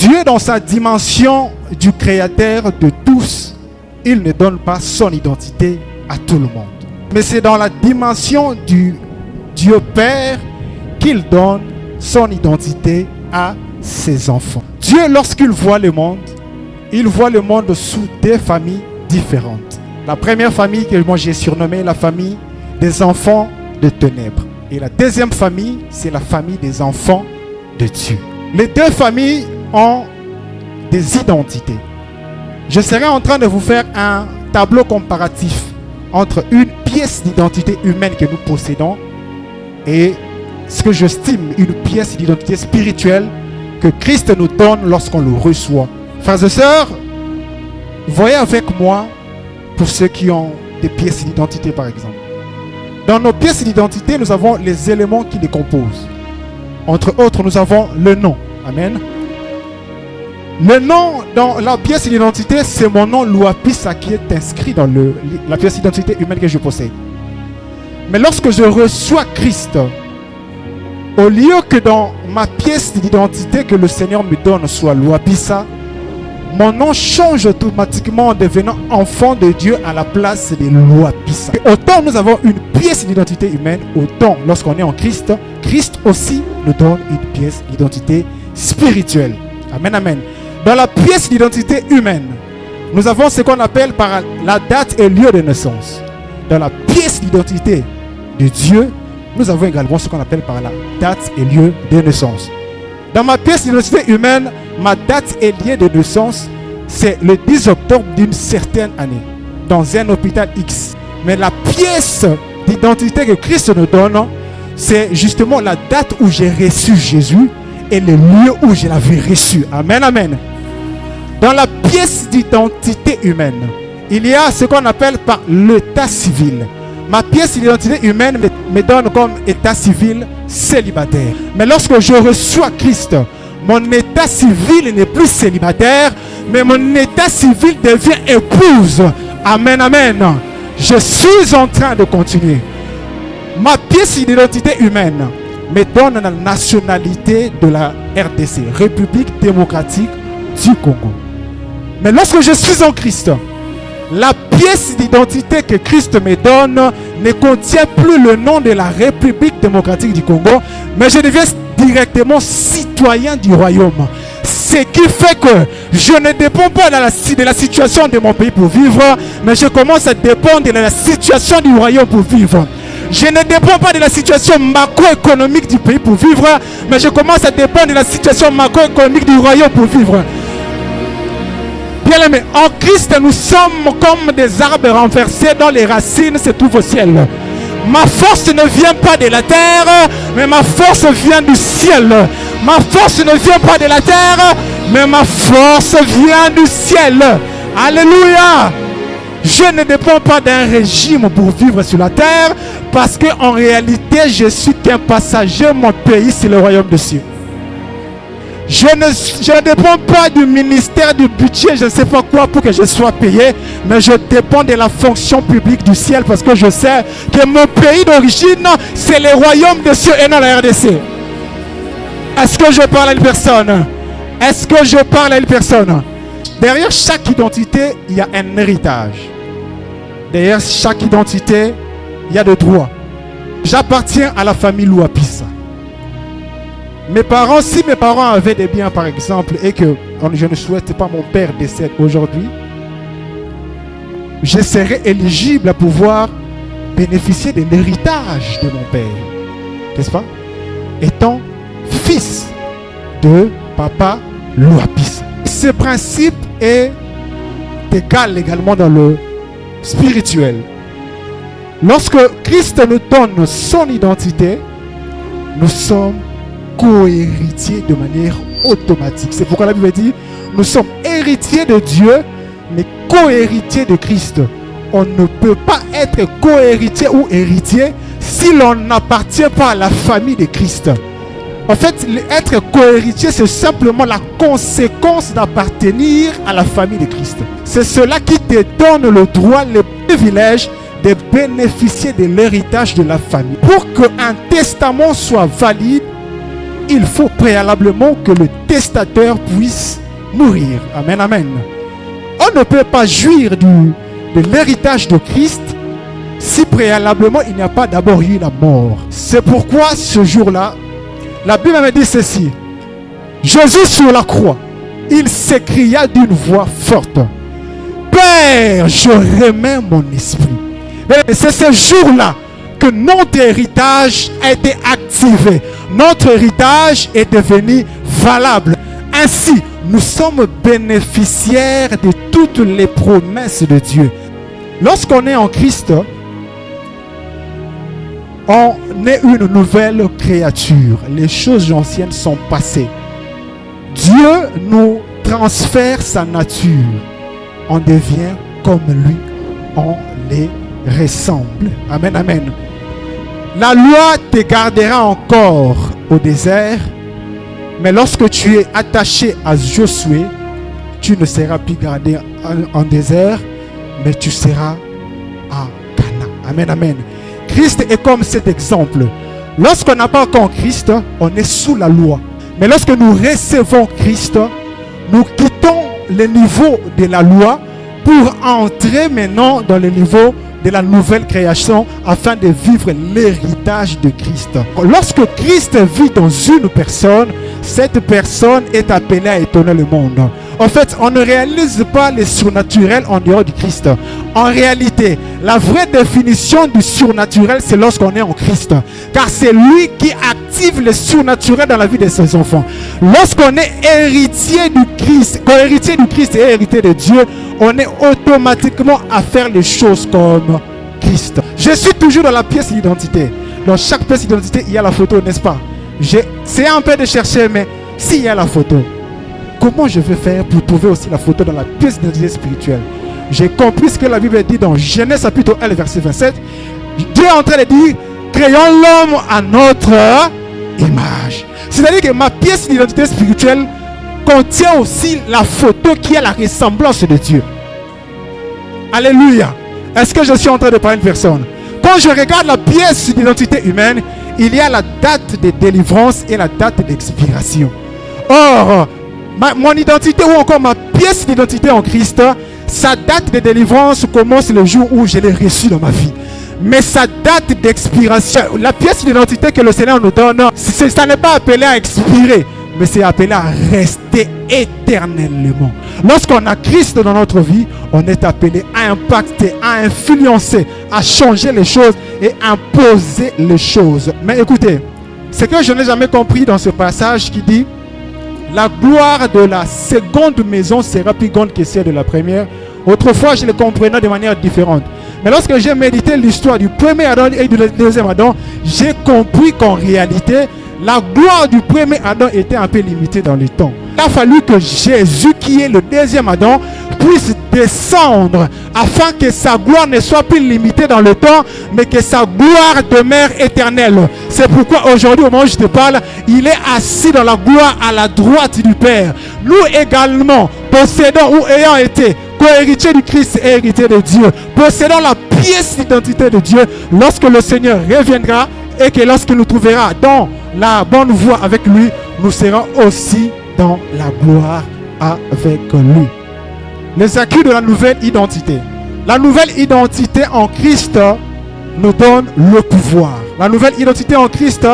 Dieu, dans sa dimension du créateur de tous, il ne donne pas son identité à tout le monde. Mais c'est dans la dimension du Dieu Père qu'il donne son identité à ses enfants. Dieu, lorsqu'il voit le monde, il voit le monde sous des familles différentes. La première famille que moi j'ai surnommée la famille des enfants de ténèbres. Et la deuxième famille, c'est la famille des enfants de Dieu. Les deux familles ont des identités. Je serai en train de vous faire un tableau comparatif entre une pièce d'identité humaine que nous possédons et ce que j'estime une pièce d'identité spirituelle que Christ nous donne lorsqu'on le reçoit. Frères et sœurs, voyez avec moi pour ceux qui ont des pièces d'identité par exemple. Dans nos pièces d'identité, nous avons les éléments qui les composent. Entre autres, nous avons le nom. Amen. Le nom dans la pièce d'identité, c'est mon nom Louapissa qui est inscrit dans la pièce d'identité humaine que je possède. Mais lorsque je reçois Christ, au lieu que dans ma pièce d'identité que le Seigneur me donne soit Louapissa, mon nom change automatiquement en devenant enfant de Dieu à la place de Louapissa. Autant nous avons une pièce d'identité humaine, autant lorsqu'on est en Christ, Christ aussi nous donne une pièce d'identité spirituelle. Amen, amen. Dans la pièce d'identité humaine, nous avons ce qu'on appelle par la date et lieu de naissance. Dans la pièce d'identité de Dieu, nous avons également ce qu'on appelle par la date et lieu de naissance. Dans ma pièce d'identité humaine, ma date et lieu de naissance, c'est le 10 octobre d'une certaine année, dans un hôpital X. Mais la pièce d'identité que Christ nous donne, c'est justement la date où j'ai reçu Jésus et le lieu où je l'avais reçu. Amen, amen. Dans la pièce d'identité humaine, il y a ce qu'on appelle par l'état civil. Ma pièce d'identité humaine me donne comme état civil célibataire. Mais lorsque je reçois Christ, mon état civil n'est plus célibataire, mais mon état civil devient épouse. Amen, amen. Je suis en train de continuer. Ma pièce d'identité humaine me donne la nationalité de la RDC, République démocratique du Congo. Mais lorsque je suis en Christ, la pièce d'identité que Christ me donne ne contient plus le nom de la République démocratique du Congo, mais je deviens directement citoyen du royaume. Ce qui fait que je ne dépends pas de la situation de mon pays pour vivre, mais je commence à dépendre de la situation du royaume pour vivre. Je ne dépends pas de la situation macroéconomique du pays pour vivre, mais je commence à dépendre de la situation macroéconomique du royaume pour vivre. Bien aimé, en Christ, nous sommes comme des arbres renversés dont les racines se trouvent au ciel. Ma force ne vient pas de la terre, mais ma force vient du ciel. Ma force ne vient pas de la terre, mais ma force vient du ciel. Alléluia! Je ne dépends pas d'un régime pour vivre sur la terre, parce qu'en réalité, je suis qu'un passager. Mon pays, c'est le royaume des cieux. Je ne dépends pas du ministère du budget, je ne sais pas quoi pour que je sois payé, mais je dépends de la fonction publique du ciel parce que je sais que mon pays d'origine, c'est le royaume des cieux et non la RDC. Est-ce que je parle à une personne? Est-ce que je parle à une personne? Derrière chaque identité, il y a un héritage. Derrière chaque identité, il y a des droits. J'appartiens à la famille Louapissa. Mes parents, si mes parents avaient des biens par exemple et que je ne souhaite pas mon père décède aujourd'hui, je serais éligible à pouvoir bénéficier de l'héritage de mon père, n'est-ce pas? Étant fils de papa Louapissa. Ce principe est égal également dans le spirituel. Lorsque Christ nous donne son identité, nous sommes co-héritiers de manière automatique. C'est pourquoi la Bible dit, nous sommes héritiers de Dieu, mais co-héritiers de Christ. On ne peut pas être co-héritier ou héritier si l'on n'appartient pas à la famille de Christ. En fait, être co-héritier, c'est simplement la conséquence d'appartenir à la famille de Christ. C'est cela qui te donne le droit, le privilège de bénéficier de l'héritage de la famille. Pour qu'un testament soit valide, il faut préalablement que le testateur puisse mourir. Amen, amen. On ne peut pas jouir de l'héritage de Christ si préalablement il n'y a pas d'abord eu la mort. C'est pourquoi ce jour-là, la Bible me dit ceci. Jésus sur la croix, il s'écria d'une voix forte. Père, je remets mon esprit. Et c'est ce jour-là que notre héritage a été activé. Notre héritage est devenu valable. Ainsi, nous sommes bénéficiaires de toutes les promesses de Dieu. Lorsqu'on est en Christ, on est une nouvelle créature. Les choses anciennes sont passées. Dieu nous transfère sa nature. On devient comme lui. On les ressemble. Amen, amen. La loi te gardera encore au désert, mais lorsque tu es attaché à Josué, tu ne seras plus gardé en désert, mais tu seras à Canaan. Amen, amen. Christ est comme cet exemple. Lorsqu'on n'a pas encore Christ, on est sous la loi. Mais lorsque nous recevons Christ, nous quittons le niveau de la loi pour entrer maintenant dans le niveau de la nouvelle création afin de vivre l'héritage de Christ. Lorsque Christ vit dans une personne, cette personne est appelée à étonner le monde. En fait, on ne réalise pas le surnaturel en dehors du Christ. En réalité, la vraie définition du surnaturel, c'est lorsqu'on est en Christ. Car c'est lui qui active le surnaturel dans la vie de ses enfants. Lorsqu'on est héritier du Christ, co-héritier du Christ et héritier de Dieu, on est automatiquement à faire les choses comme Christ. Je suis toujours dans la pièce d'identité. Dans chaque pièce d'identité, il y a la photo, n'est-ce pas? C'est un peu de chercher, mais s'il y a la photo, comment je vais faire pour trouver aussi la photo dans la pièce d'identité spirituelle? J'ai compris ce que la Bible dit dans Genèse chapitre 1, verset 27. Dieu est en train de dire, créons l'homme à notre image. C'est-à-dire que ma pièce d'identité spirituelle contient aussi la photo qui est la ressemblance de Dieu. Alléluia. Est-ce que je suis en train de parler de personne? Quand je regarde la pièce d'identité humaine, il y a la date de délivrance et la date d'expiration. Or, mon identité ou encore ma pièce d'identité en Christ, sa date de délivrance commence le jour où je l'ai reçue dans ma vie. Mais sa date d'expiration, la pièce d'identité que le Seigneur nous donne, ça n'est pas appelé à expirer, mais c'est appelé à rester éternellement. Lorsqu'on a Christ dans notre vie, on est appelé à impacter, à influencer, à changer les choses et imposer les choses. Mais écoutez, ce que je n'ai jamais compris dans ce passage qui dit la gloire de la seconde maison sera plus grande que celle de la première. Autrefois, je le comprenais de manière différente. Mais lorsque j'ai médité l'histoire du premier Adam et du deuxième Adam, j'ai compris qu'en réalité, la gloire du premier Adam était un peu limitée dans le temps. Il a fallu que Jésus, qui est le deuxième Adam, puisse descendre afin que sa gloire ne soit plus limitée dans le temps, mais que sa gloire demeure éternelle. C'est pourquoi aujourd'hui, au moment où je te parle, il est assis dans la gloire à la droite du Père. Nous également, possédons ou ayant été co-héritiers du Christ et héritiers de Dieu, possédons la pièce d'identité de Dieu lorsque le Seigneur reviendra et que lorsqu'il nous trouvera dans la bonne voie avec lui, nous serons aussi dans la gloire avec lui. Les acquis de la nouvelle identité. La nouvelle identité en Christ nous donne le pouvoir. La nouvelle identité en Christ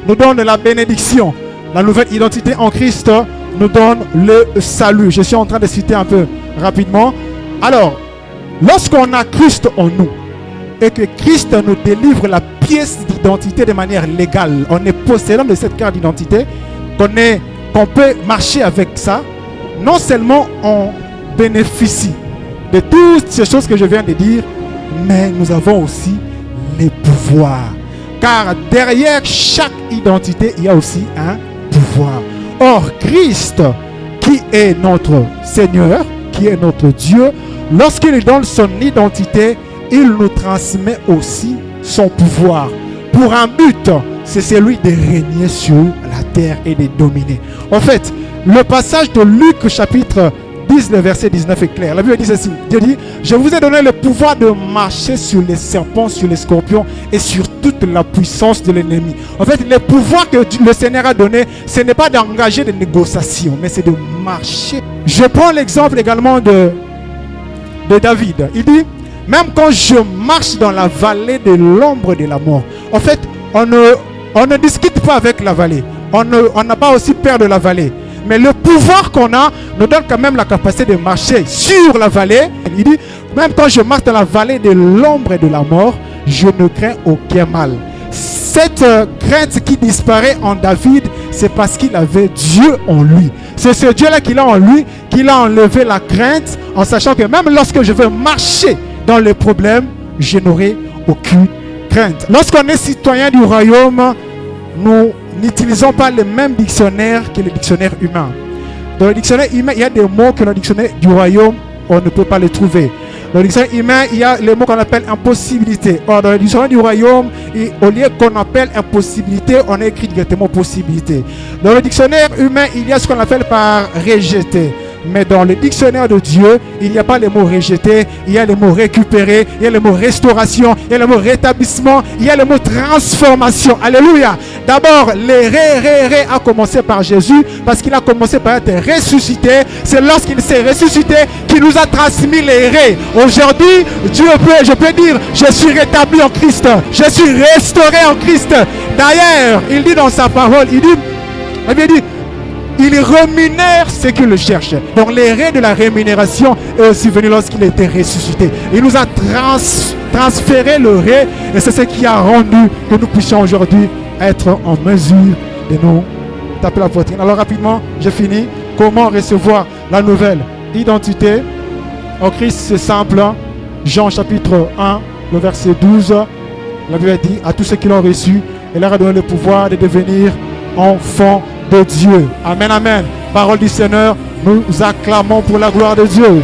nous donne la bénédiction. La nouvelle identité en Christ nous donne le salut. Je suis en train de citer un peu rapidement. Alors, lorsqu'on a Christ en nous et que Christ nous délivre la pièce d'identité de manière légale, on est possédant de cette carte d'identité, qu'on peut marcher avec ça, non seulement on bénéficie de toutes ces choses que je viens de dire, mais nous avons aussi les pouvoirs. Car derrière chaque identité, il y a aussi un pouvoir. Or, Christ, qui est notre Seigneur, qui est notre Dieu, lorsqu'il donne son identité, il nous transmet aussi son pouvoir. Pour un but, c'est celui de régner sur la terre et de dominer. En fait, le passage de Luc chapitre 10, le verset 19 est clair. La Bible dit ceci. Dieu dit, je vous ai donné le pouvoir de marcher sur les serpents, sur les scorpions et sur toute la puissance de l'ennemi. En fait, le pouvoir que le Seigneur a donné, ce n'est pas d'engager des négociations, mais c'est de marcher. Je prends l'exemple également de David. Il dit, même quand je marche dans la vallée de l'ombre de la mort. En fait, on ne discute pas avec la vallée. On n'a pas aussi peur de la vallée. Mais le pouvoir qu'on a nous donne quand même la capacité de marcher sur la vallée. Il dit, même quand je marche dans la vallée de l'ombre et de la mort, je ne crains aucun mal. Cette crainte qui disparaît en David, c'est parce qu'il avait Dieu en lui. C'est ce Dieu-là qu'il a en lui, qu'il a enlevé la crainte, en sachant que même lorsque je veux marcher dans les problèmes, je n'aurai aucune crainte. Lorsqu'on est citoyen du royaume, nous n'utilisons pas le même dictionnaire que le dictionnaire humain. Dans le dictionnaire humain, il y a des mots que dans le dictionnaire du royaume, on ne peut pas les trouver. Dans le dictionnaire humain, il y a les mots qu'on appelle impossibilité. Or, dans le dictionnaire du royaume, au lieu qu'on appelle impossibilité, on a écrit directement possibilité. Dans le dictionnaire humain, il y a ce qu'on appelle par rejeter. Mais dans le dictionnaire de Dieu, il n'y a pas les mots rejeter, il y a les mots récupérer, il y a les mots restauration, il y a les mots rétablissement, il y a les mots transformation. Alléluia. D'abord, les ré a commencé par Jésus parce qu'il a commencé par être ressuscité. C'est lorsqu'il s'est ressuscité qu'il nous a transmis les ré. Aujourd'hui, je peux dire, je suis rétabli en Christ. Je suis restauré en Christ. D'ailleurs, il dit dans sa parole, il dit, il rémunère ceux qui le cherchent. Donc les raies de la rémunération est aussi venu lorsqu'il était ressuscité. Il nous a transféré le rai et c'est ce qui a rendu que nous puissions aujourd'hui être en mesure de nous taper la poitrine. Alors rapidement, je finis. Comment recevoir la nouvelle identité en Christ? C'est simple. Jean chapitre 1, le verset 12. La Bible dit à tous ceux qui l'ont reçu, il leur a donné le pouvoir de devenir enfants de Dieu. Amen, amen. Parole du Seigneur, nous acclamons pour la gloire de Dieu.